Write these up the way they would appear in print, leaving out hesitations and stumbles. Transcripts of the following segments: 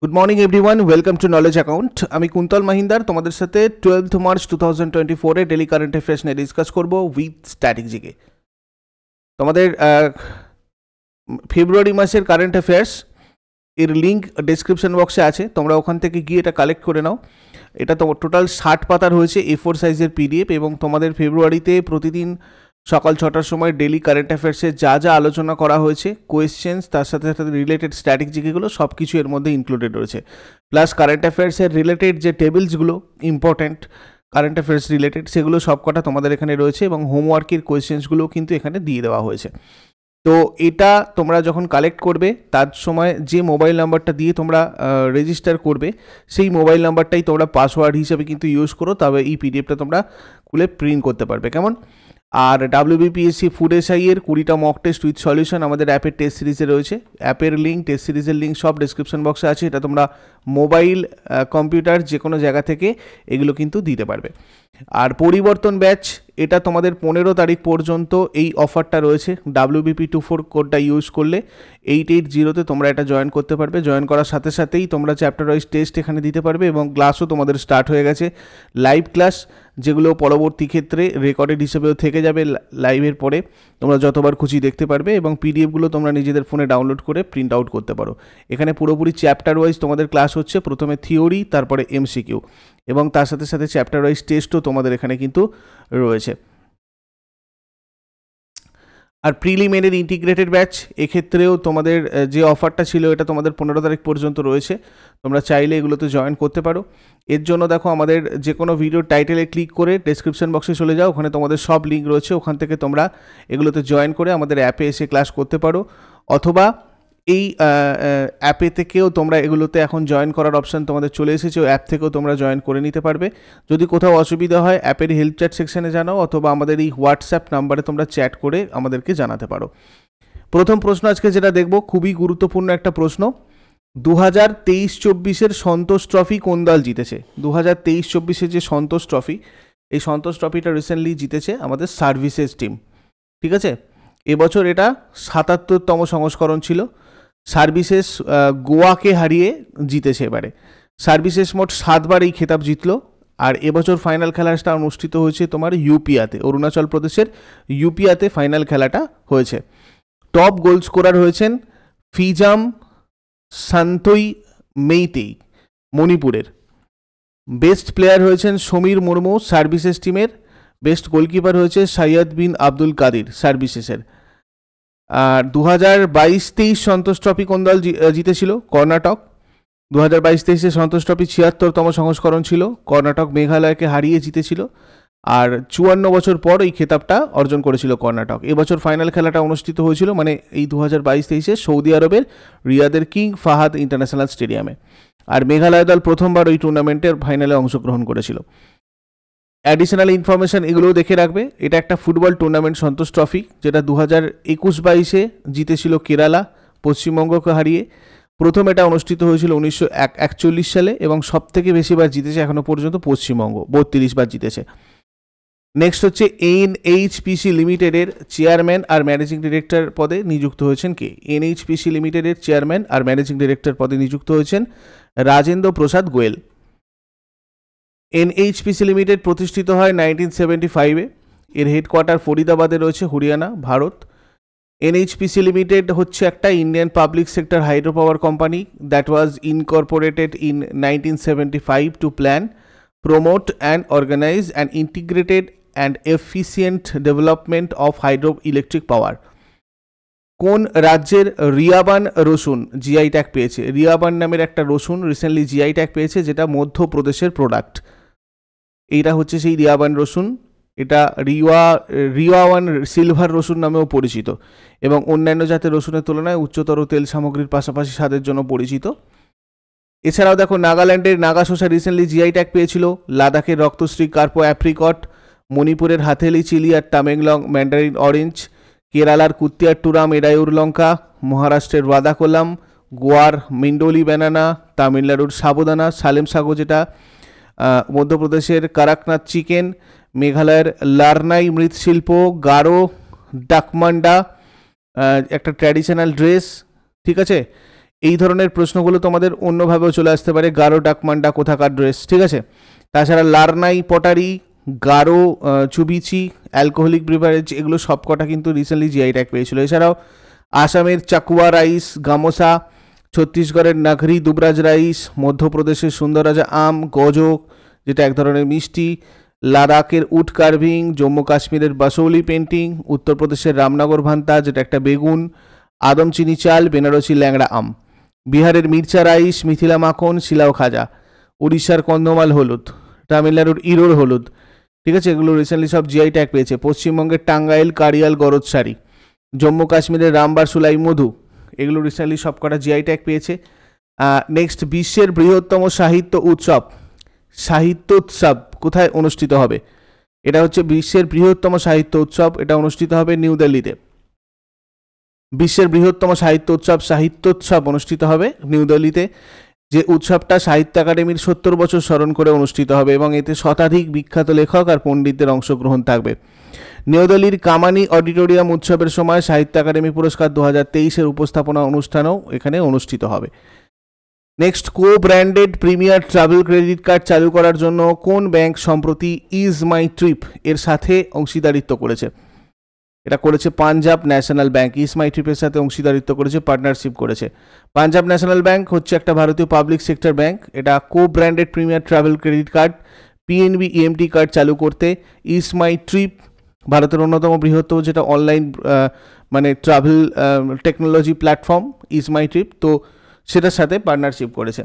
Good morning everyone, welcome to knowledge account. আমি কুন্তল মাহিন্দার তোমাদের সাথে 12th March 2024 daily current affairs নিয়ে ডিসকাস করব উইথ স্ট্যাটিক জিকে। তোমাদের ফেব্রুয়ারি মাসের কারেন্ট অ্যাফেয়ার্স এর লিঙ্ক ডেসক্রিপশন বক্সে আছে, তোমরা ওখান থেকে গিয়ে এটা কালেক্ট করে নাও। এটা তোমার টোটাল 60 পাতার হয়েছে A4 সাইজের পিডিএফ, এবং তোমাদের ফেব্রুয়ারিতে প্রতিদিন সকাল 6টার সময় ডেলি কারেন্ট অ্যাফেয়ার্সে যা যা আলোচনা করা হয়েছে, কোয়েশ্চেন্স, তার সাথে সাথে রিলেটেড স্ট্যাটিক জিকেগুলো সব কিছু এর মধ্যে ইনক্লুডেড রয়েছে। প্লাস কারেন্ট অ্যাফেয়ার্সের রিলেটেড যে টেবিলসগুলো ইম্পর্ট্যান্ট কারেন্ট অ্যাফেয়ার্স রিলেটেড, সেগুলো সব কটা তোমাদের এখানে রয়েছে, এবং হোমওয়ার্কের কোয়েশ্চেন্সগুলোও কিন্তু এখানে দিয়ে দেওয়া হয়েছে। তো এটা তোমরা যখন কালেক্ট করবে তার সময় যে মোবাইল নাম্বারটা দিয়ে তোমরা রেজিস্টার করবে, সেই মোবাইল নাম্বারটাই তোমরা পাসওয়ার্ড হিসেবে কিন্তু ইউজ করো, তবে এই পিডিএফটা তোমরা খুলে প্রিন্ট করতে পারবে। কেমন? আর WBPSC ফুড এসআই এর 20টা মক টেস্ট উইথ সলিউশন আমাদের অ্যাপের টেস্ট সিরিজে রয়েছে। অ্যাপের লিঙ্ক, টেস্ট সিরিজের লিঙ্ক সব ডেসক্রিপশন বক্সে আছে। এটা তোমরা মোবাইল, কম্পিউটার যে কোনো জায়গা থেকে এগুলো কিন্তু দিতে পারবে। আর পরিবর্তন ব্যাচ, এটা তোমাদের 15 তারিখ পর্যন্ত এই অফারটা রয়েছে। WBP24 কোডটা ইউজ করলে 880-তে তোমরা এটা জয়েন করতে পারবে। জয়েন করার সাথে সাথেই তোমরা চ্যাপ্টার ওয়াইজ টেস্ট এখানে দিতে পারবে, এবং ক্লাসও তোমাদের স্টার্ট হয়ে গেছে। লাইভ ক্লাস, যেগুলো পরবর্তী ক্ষেত্রে রেকর্ডেড হিসেবেও থেকে যাবে, লাইভের পরে তোমরা যতবার খুশি দেখতে পারবে, এবং পিডিএফগুলো তোমরা নিজেদের ফোনে ডাউনলোড করে প্রিন্ট আউট করতে পারো। এখানে পুরোপুরি চ্যাপ্টার ওয়াইজ তোমাদের ক্লাস হচ্ছে, প্রথমে থিওরি, তারপরে MCQ, এবং তার সাথে সাথে চ্যাপ্টার ওয়াইজ টেস্টও তোমাদের এখানে কিন্তু রয়েছে। আর প্রিলিমিনারি ইন্টিগ্রেটেড ব্যাচ, এক্ষেত্রেও তোমাদের যে অফারটা ছিল এটা তোমাদের 15 তারিখ পর্যন্ত রয়েছে। তোমরা চাইলে এগুলোতে জয়েন করতে পারো। এর জন্য দেখো, আমাদের যে কোনো ভিডিও টাইটেলে ক্লিক করে ডেসক্রিপশন বক্সে চলে যাও, ওখানে তোমাদের সব লিঙ্ক রয়েছে। ওখান থেকে তোমরা এগুলোতে জয়েন করে আমাদের অ্যাপে এসে ক্লাস করতে পারো, অথবা এই অ্যাপে থেকেও তোমরা এগুলোতে এখন জয়েন করার অপশান তোমাদের চলে এসেছে, ওই অ্যাপ থেকেও তোমরা জয়েন করে নিতে পারবে। যদি কোথাও অসুবিধা হয় অ্যাপের হেল্প চ্যাট সেকশানে জানাও, অথবা আমাদের এই হোয়াটসঅ্যাপ নাম্বারে তোমরা চ্যাট করে আমাদেরকে জানাতে পারো। প্রথম প্রশ্ন আজকে যেটা দেখব, খুবই গুরুত্বপূর্ণ একটা প্রশ্ন। 2023-24 সন্তোষ ট্রফি কোন দল জিতেছে? 2023-24 যে সন্তোষ ট্রফি, এই সন্তোষ ট্রফিটা রিসেন্টলি জিতেছে আমাদের সার্ভিসেস টিম। ঠিক আছে, এবছর এটা 77তম সংস্করণ ছিল। সার্ভিসেস গোয়াকে হারিয়ে জিতেছে এবারে। সার্ভিসেস মোট 7বার এই খেতাব জিতলো। আর এবছর ফাইনাল খেলাটা অনুষ্ঠিত হয়েছে তোমার ইউপিয়াতে, অরুণাচল প্রদেশের ইউপিয়াতে ফাইনাল খেলাটা হয়েছে। টপ গোল স্কোরার হয়েছেন ফিজাম সান্তই মেইতেই, মণিপুরের। বেস্ট প্লেয়ার হয়েছেন সমীর মুর্মু সার্ভিসেস টিমের। বেস্ট গোলকিপার হয়েছে সৈয়দ বিন আব্দুল কাদির সার্ভিসেসের। আর 2022-23 সন্তোষ ট্রফি কোন দল জিতেছিল? কর্ণাটক। 2022-23 সন্তোষ ট্রফি 76তম সংস্করণ ছিল। কর্ণাটক মেঘালয়কে হারিয়ে জিতেছিল। আর 54 বছর পর এই খেতাবটা অর্জন করেছিল কর্ণাটক। এবছর ফাইনাল খেলাটা অনুষ্ঠিত হয়েছিল, মানে এই 2022-23 সৌদি আরবের রিয়াদের কিং ফাহাদ ইন্টারন্যাশনাল স্টেডিয়ামে। আর মেঘালয় দল প্রথমবার ওই টুর্নামেন্টের ফাইনালে অংশগ্রহণ করেছিল। অ্যাডিশনাল ইনফরমেশন এগুলোও দেখে রাখবে। এটা একটা ফুটবল টুর্নামেন্ট সন্তোষ ট্রফি, যেটা 2021-22 জিতেছিল কেরালা পশ্চিমবঙ্গকে হারিয়ে। প্রথম এটা অনুষ্ঠিত হয়েছিল 1941 সালে, এবং সব থেকে বেশিবার জিতেছে এখনো পর্যন্ত পশ্চিমবঙ্গ, 32 বার জিতেছে। নেক্সট হচ্ছে NHPC লিমিটেডের চেয়ারম্যান আর ম্যানেজিং ডিরেক্টর পদে নিযুক্ত হয়েছেন কে? NHPC লিমিটেডের চেয়ারম্যান আর ম্যানেজিং ডিরেক্টর পদে নিযুক্ত হয়েছেন রাজেন্দ্র প্রসাদ গোয়েল। NHPC লিমিটেড প্রতিষ্ঠিত হয় 1975-এ। এর হেডকোয়ার্টার ফরিদাবাদে রয়েছে, হরিয়ানা, ভারত। NHPC লিমিটেড হচ্ছে একটা Indian public sector hydro power company that was incorporated in 1975 to plan, promote and organize an integrated and efficient development of hydroelectric power. কোন রাজ্যের রিয়াবান রসুন জিআই ট্যাগ পেয়েছে? রিয়াবান নামের একটা রসুন রিসেন্টলি জিআই ট্যাগ পেয়েছে, যেটা মধ্যপ্রদেশের প্রোডাক্ট। এইটা হচ্ছে সেই রিয়াবান রসুন। এটা রিওয়াওয়ান সিলভার রসুন নামেও পরিচিত, এবং অন্যান্য জাতের রসুনের তুলনায় উচ্চতর তেল সামগ্রীর পাশাপাশি স্বাদের জন্য পরিচিত। এছাড়াও দেখো, নাগাল্যান্ডের নাগা শসা রিসেন্টলি জিআই ট্যাগ পেয়েছিল। লাদাখের রক্তশ্রী কার্পো অ্যাপ্রিকট, মণিপুরের হাথেলি চিলি আর টামেংলং ম্যান্ডারিন অরেঞ্জ, কেরালার কুত্তিয়ার টুরাম এডায়ুর লঙ্কা, মহারাষ্ট্রের ওয়াদাকোলাম, গোয়ার মিন্ডোলি ব্যানানা, তামিলনাড়ুর সাবুদানা সালেম সাগো, যেটা মধ্যপ্রদেশের কারাকনাথ চিকেন, মেঘালয়ের লার্নাই মৃৎশিল্প, গারো ডাকমান্ডা একটা ট্র্যাডিশনাল ড্রেস। ঠিক আছে, এই ধরনের প্রশ্নগুলো তোমাদের অন্যভাবেও চলে আসতে পারে। গারো ডাকমান্ডা কোথাকার ড্রেস, ঠিক আছে। তাছাড়া লারনাই পটারি, গারো চুবিচি, অ্যালকোহলিক ব্রিভারেজ, এগুলো সবকটা কিন্তু রিসেন্টলি জিআই ট্যাগ পেয়েছিল। এছাড়াও আসামের চাকুয়া রাইস, গামোসা, ছত্তিশগড়ের নাগরি দুবরাজ রাইস, মধ্যপ্রদেশের সুন্দররাজা আম, গজক যেটা এক ধরনের মিষ্টি, লাদাখের উড কার্ভিং, জম্মু কাশ্মীরের বাসৌলি পেন্টিং, উত্তরপ্রদেশের রামনগর ভান্তা যেটা একটা বেগুন, আদম চিনি চাল, বেনারসি ল্যাংড়া আম, বিহারের মির্চা রাইস, মিথিলা মাখন, শিলাও খাজা, উড়িষ্যার কন্ধমাল হলুদ, তামিলনাড়ুর ইরোর হলুদ, ঠিক আছে, এগুলো রিসেন্টলি সব জিআই ট্যাগ পেয়েছে। পশ্চিমবঙ্গের টাঙ্গাইল কারিয়াল গরজ শাড়ি, জম্মু কাশ্মীরের রামবার সুলাই মধু, এগুলো রিসেন্টলি সব কটা জিআই ট্যাগ পেয়েছে। নেক্সট, বিশ্বের বৃহত্তম সাহিত্য উৎসব, সাহিত্যোৎসব কোথায় অনুষ্ঠিত হবে? এটা হচ্ছে বিশ্বের বৃহত্তম সাহিত্য উৎসব, এটা অনুষ্ঠিত হবে নিউ দিল্লিতে। বিশ্বের বৃহত্তম সাহিত্যোৎসব অনুষ্ঠিত হবে নিউ দিল্লিতে, যে উৎসবটা সাহিত্য একাডেমির 70 বছর স্মরণ করে অনুষ্ঠিত হবে এবং এতে শতাধিক বিখ্যাত লেখক আর পণ্ডিতদের অংশগ্রহণ থাকবে। নিউ দিল্লির কামানি অডিটোরিয়াম উৎসবের সময় সাহিত্য একাডেমি পুরস্কার 2023-এর উপস্থাপনা অনুষ্ঠানও এখানে অনুষ্ঠিত হবে। নেক্সট, কো branded premier travel credit card চালু করার জন্য কোন ব্যাংক সম্প্রতি ইজ মাই ট্রিপ এর সাথে অংশীদারিত্ব করেছে? এটা করেছে Punjab national bank. Is my ট্রিপের সাথে অংশীদারিত্ব করেছে, পার্টনারশিপ করেছে। পাঞ্জাব ন্যাশনাল ব্যাংক হচ্ছে একটা ভারতীয় পাবলিক সেক্টর ব্যাংক। এটা co branded premier travel credit card PNB EMT card চালু করতে ইজ মাই ট্রিপ, ভারতের অন্যতম বৃহত্তম যেটা অনলাইন মানে travel technology platform is my trip, তো সেটার সাথে পার্টনারশিপ করেছে।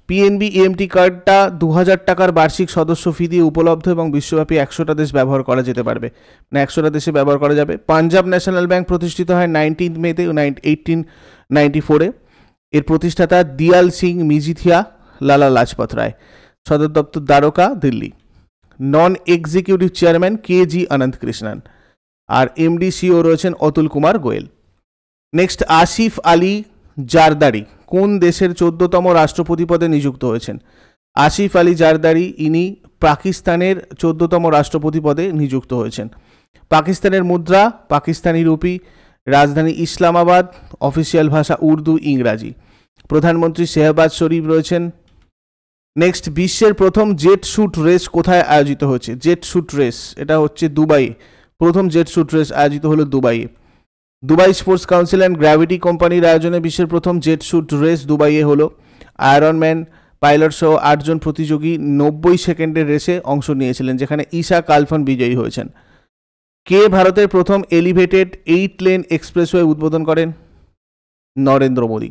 পিএনবি ইএমটি কার্ডটা 2000 টাকার বার্ষিক সদস্য ফি দিয়ে উপলব্ধ এবং বিশ্বব্যাপী 100টা দেশ ব্যবহার করা যেতে পারবে, মানে 100টা দেশে ব্যবহার করা যাবে। পাঞ্জাব ন্যাশনাল ব্যাংক প্রতিষ্ঠিত হয় 19 মেতে 1894-এ। এর প্রতিষ্ঠাতা দিয়াল সিং মিজিথিয়া, লালা লাজপত রায়। সদর দপ্তর Dwarka, Delhi. Non executive chairman K G. Ananth Krishnan, আর এমডি সিও রয়েছেন অতুল কুমার গোয়েল। নেক্সট, আসিফ আলী জারদারি কোন দেশের 14তম রাষ্ট্রপতি পদে নিযুক্ত হয়েছেন? আসিফ আলী জারদারি ইনি পাকিস্তানের 14তম রাষ্ট্রপতি পদে নিযুক্ত হয়েছেন। পাকিস্তানের মুদ্রা পাকিস্তানি রুপি, রাজধানী ইসলামাবাদ, অফিসিয়াল ভাষা উর্দু, ইংরাজি। প্রধানমন্ত্রী শেহবাজ শরীফ রয়েছেন। নেক্সট, বিশ্বের প্রথম জেট শুট রেস কোথায় আয়োজিত হয়েছে? জেট শুট রেস এটা হচ্ছে দুবাই। প্রথম জেট শুট রেস আয়োজিত হলো দুবাইয়ে। Dubai sports council and gravity কোম্পানির আয়োজনে বিশ্বের প্রথম জেট শুট রেস দুবাইয়ে হলো। আয়রনম্যান পাইলট সহ 8 জন প্রতিযোগী 90 সেকেন্ডের রেসে অংশ নিয়েছিলেন, যেখানে ঈশা কালফন বিজয়ী হয়েছেন। কে ভারতের প্রথম এলিভেটেড 8 লেন এক্সপ্রেসওয়ে উদ্বোধন করেন? নরেন্দ্র মোদী।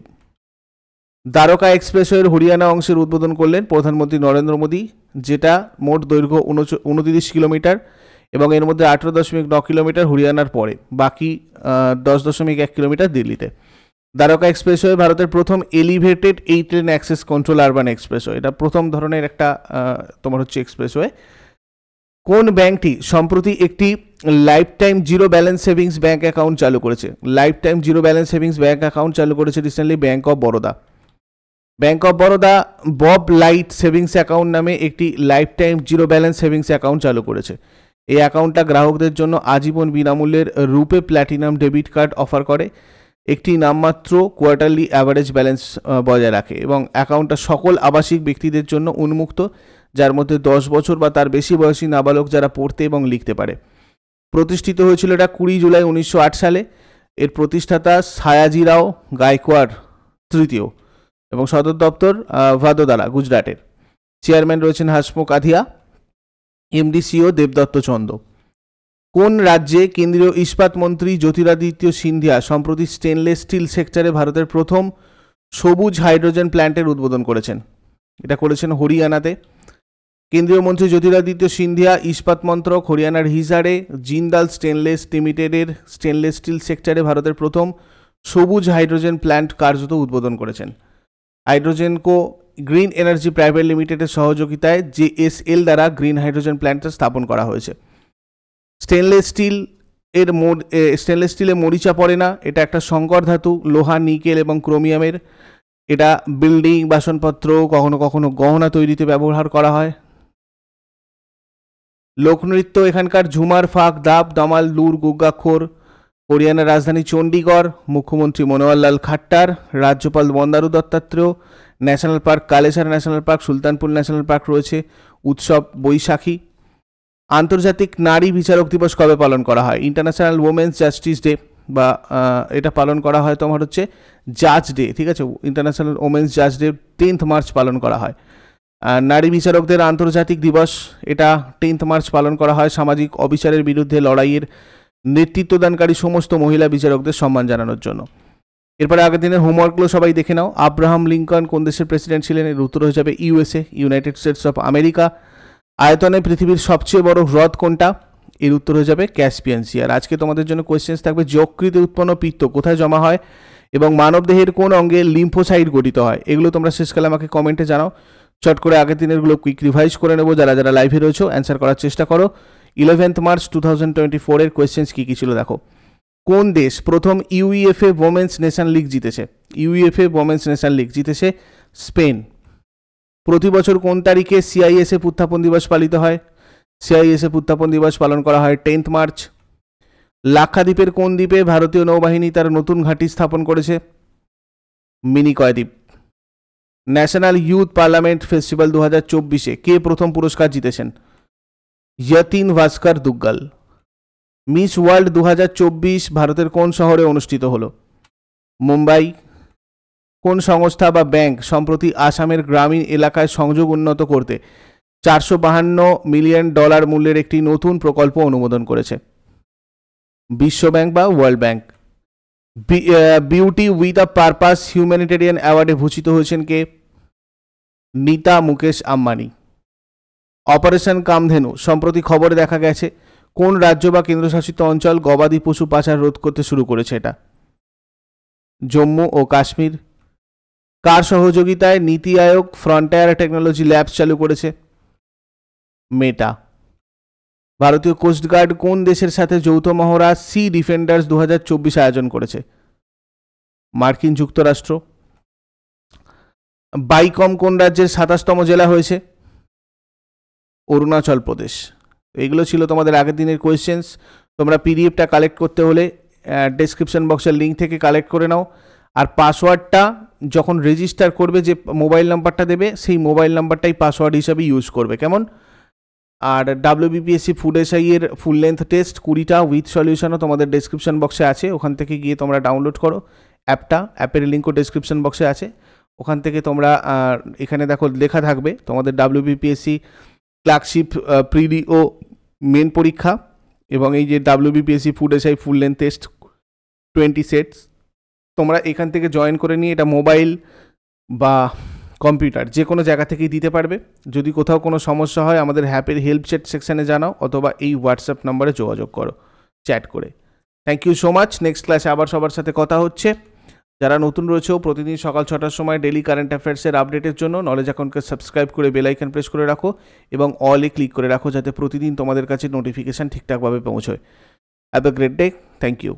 দ্বারকা এক্সপ্রেসওয়ের হরিয়ানা অংশের উদ্বোধন করলেন প্রধানমন্ত্রী নরেন্দ্র মোদী, যেটা মোট দৈর্ঘ্য 29 কিলোমিটার এবং এর মধ্যে 18.9 কিলোমিটার হরিয়ানার পরে, বাকি 10.1 কিলোমিটার দিল্লিতে। দ্বারকা এক্সপ্রেসওয়ে ভারতের প্রথম elevated 8 lane access control urban expressway, এটা প্রথম ধরনের একটা তোমার হচ্ছে এক্সপ্রেসওয়ে। কোন ব্যাংকটি সম্প্রতি একটি life time zero balance savings bank account চালু করেছে? Life time zero balance savings bank account চালু করেছে recently bank of Baroda. Bank of Baroda Bob light savings account নামে একটি life time zero balance savings account চালু করেছে। এই অ্যাকাউন্টটা গ্রাহকদের জন্য আজীবন বিনামূল্যের রূপে প্ল্যাটিনাম ডেবিট কার্ড অফার করে, একটি নামমাত্র কোয়ার্টারলি অ্যাভারেজ ব্যালেন্স বজায় রাখে এবং অ্যাকাউন্টটা সকল আবাসিক ব্যক্তিদের জন্য উন্মুক্ত, যার মধ্যে 10 বছর বা তার বেশি বয়সী নাবালক যারা পড়তে এবং লিখতে পারে। প্রতিষ্ঠিত হয়েছিল এটা 20 জুলাই 1908 সালে। এর প্রতিষ্ঠাতা সায়াজিরাও গায়কোয়াড় তৃতীয় এবং সদর দপ্তর ভাদোদারা, গুজরাটের। চেয়ারম্যান রয়েছেন হাসমুখ আধিয়া, এমডি সিও দেবদত্ত চন্দ। কোন রাজ্যে কেন্দ্রীয় ইস্পাত মন্ত্রী জ্যোতিরাদিত্য সিন্ধিয়া সম্প্রতি স্টেনলেস স্টিল সেক্টরে ভারতের প্রথম সবুজ হাইড্রোজেন প্ল্যান্টের উদ্বোধন করেছেন? এটা করেছেন হরিয়ানাতে। কেন্দ্রীয় মন্ত্রী জ্যোতিরাদিত্য সিন্ধিয়া ইস্পাত মন্ত্রক হরিয়ানার হিসারে জিন্দাল স্টেনলেস লিমিটেডের স্টেনলেস স্টিল সেক্টরে ভারতের প্রথম সবুজ হাইড্রোজেন প্ল্যান্ট কার্যত উদ্বোধন করেছেন। হাইড্রোজেনকো গ্রিন এনার্জি প্রাইভেট লিমিটেডের সহযোগিতায় জেএসএল দ্বারা গ্রিন হাইড্রোজেন প্ল্যান্টটা স্থাপন করা হয়েছে। স্টেনলেস স্টিলে মরিচা পড়ে না, এটা একটা সংকর ধাতু, লোহা, নিকেল এবং ক্রোমিয়ামের। এটা বিল্ডিং, বাসনপত্র, কখনো কখনো গহনা তৈরিতে ব্যবহার করা হয়। লোকনৃত্য এখানকার ঝুমার, ফাঁক, দাব, দামাল, লুর, গুগ্গাক্ষর হরিয়ানার রাজধানী চণ্ডীগড়, মুখ্যমন্ত্রী মনোহরলাল খাট্টার, রাজ্যপাল Bandaru Dattatreya, national park Kalesar national park, Sultanpur national park রয়েছে, উৎসব বৈশাখী। আন্তর্জাতিক নারী বিচারক দিবস কবে পালন করা হয়? ইন্টারন্যাশনাল ওমেন্স জাস্টিস ডে, বা এটা পালন করা হয় তোমার হচ্ছে জাজ ডে, ঠিক আছে। ইন্টারন্যাশনাল ওমেন্স জাজ ডে 10th মার্চ পালন করা হয়। নারী বিচারকদের আন্তর্জাতিক দিবস, এটা 10th মার্চ পালন করা হয় সামাজিক অবিচারের বিরুদ্ধে লড়াইয়ের নেতৃত্বদানকারী সমস্ত মহিলা বিচারকদের সম্মান জানানোর জন্য। এরপরে আগের দিনের হোমওয়ার্কগুলো সবাই দেখে নাও। আব্রাহাম লিঙ্কন কোন দেশের প্রেসিডেন্ট ছিলেন? এর উত্তর হয়ে যাবে USA, United states of America. আয়তনে পৃথিবীর সবচেয়ে বড় হ্রদ কোনটা? এর উত্তর হয়ে যাবে ক্যাসপিয়ান সি। আর আজকে তোমাদের জন্য কোয়েশ্চেন্স থাকবে, যকৃতে উৎপন্ন পিত্ত কোথায় জমা হয় এবং মানবদেহের কোন অঙ্গে লিম্ফোসাইট গঠিত হয়? এগুলো তোমরা শেষকালে আমাকে কমেন্টে জানাও। চট করে আগের দিনেরগুলো কুইক রিভাইজ করে নেবো। যারা যারা লাইভে রয়েছে অ্যান্সার করার চেষ্টা করো। 11th মার্চ 2024 এর কোয়েশ্চেন্স কী কী ছিল দেখো। কোন দেশ প্রথম ইউইএফএ ওমেন্স নেশন লিগ জিতেছে? ইউইএফএ ওমেন্স নেশন লিগ জিতেছে স্পেন। প্রতি বছর কোন তারিখে সিআইএসএফ উত্থাপন দিবস পালিত হয়? সিআইএসএফ উত্থাপন দিবস পালন করা হয় 10th মার্চ। লাক্ষাদ্বীপের কোন দ্বীপে ভারতীয় নৌবাহিনী তার নতুন ঘাঁটি স্থাপন করেছে? মিনিকয় দ্বীপ। ন্যাশনাল ইউথ পার্লামেন্ট ফেস্টিভ্যাল 2024-এ কে প্রথম পুরস্কার জিতেছেন? যতীন ভাস্কর দুগ্গল। মিস ওয়ার্ল্ড 2024 ভারতের কোন শহরে অনুষ্ঠিত হলো? মুম্বাই। কোন সংস্থা বা ব্যাংক সম্প্রতি আসামের গ্রামীণ এলাকায় সংযোগ উন্নত করতে $452 মিলিয়ন মূল্যের একটি নতুন প্রকল্প অনুমোদন করেছে? বিশ্ব ব্যাংক বা world bank. Beauty with a purpose humanitarian অ্যাওয়ার্ডে ভূষিত হয়েছেন কে? নীতা মুকেশ আম্বানি। অপারেশন কামধেনু সম্প্রতি খবরে দেখা গেছে কোন রাজ্য বা কেন্দ্রশাসিত অঞ্চল গবাদি পশু পাচার রোধ করতে শুরু করেছে? এটা জম্মু ও কাশ্মীর। কার সহযোগিতায় নীতি আয়োগ ফ্রন্টায়ার টেকনোলজি ল্যাবস চালু করেছে? মেটা। ভারতীয় কোস্টগার্ড কোন দেশের সাথে যৌথ মহড়া সি ডিফেন্ডার্স 2024 আয়োজন করেছে? মার্কিন যুক্তরাষ্ট্র। বাইকম কোন রাজ্যের 27তম জেলা হয়েছে? অরুণাচল প্রদেশ। এগুলো ছিল তোমাদের আগের দিনের কোয়েশ্চেন্স। তোমরা পিডিএফটা কালেক্ট করতে হলে ডেসক্রিপশন বক্সের লিঙ্ক থেকে কালেক্ট করে নাও। আর পাসওয়ার্ডটা যখন রেজিস্টার করবে, যে মোবাইল নাম্বারটা দেবে সেই মোবাইল নাম্বারটাই পাসওয়ার্ড হিসাবে ইউজ করবে, কেমন? আর WBPSC ফুড এসআই এর ফুল লেন্থ টেস্ট 20টা উইথ সলিউশনও তোমাদের ডেসক্রিপশন বক্সে আছে, ওখান থেকে গিয়ে তোমরা ডাউনলোড করো অ্যাপটা। অ্যাপের লিঙ্কও ডেসক্রিপশন বক্সে আছে, ওখান থেকে তোমরা এখানে দেখো লেখা থাকবে তোমাদের WBPSC ক্লার্কশিপ প্রিডি ও মেন পরীক্ষা এবং এই যে WBPSC food SI full length test 20 sets, তোমরা এখান থেকে জয়েন করে নিয়ে এটা মোবাইল বা কম্পিউটার যে কোনো জায়গা থেকেই দিতে পারবে। যদি কোথাও কোনো সমস্যা হয় আমাদের অ্যাপের হেল্প চ্যাট সেকশানে জানাও, অথবা এই হোয়াটসঅ্যাপ নাম্বারে যোগাযোগ করো চ্যাট করে। Thank you so much. Next ক্লাসে আবার সবার সাথে কথা হচ্ছে। যারা নতুন রয়েছেও প্রতিদিন সকাল 6টার সময় ডেলি কারেন্ট অ্যাফেয়ার্সের আপডেটের জন্য নলেজ অ্যাকাউন্টকে সাবস্ক্রাইব করে বেল আইকন প্রেস করে রাখো এবং অলে ক্লিক করে রাখো, যাতে প্রতিদিন তোমাদের কাছে নোটিফিকেশান ঠিকঠাকভাবে পৌঁছয়। Have a great day. Thank you.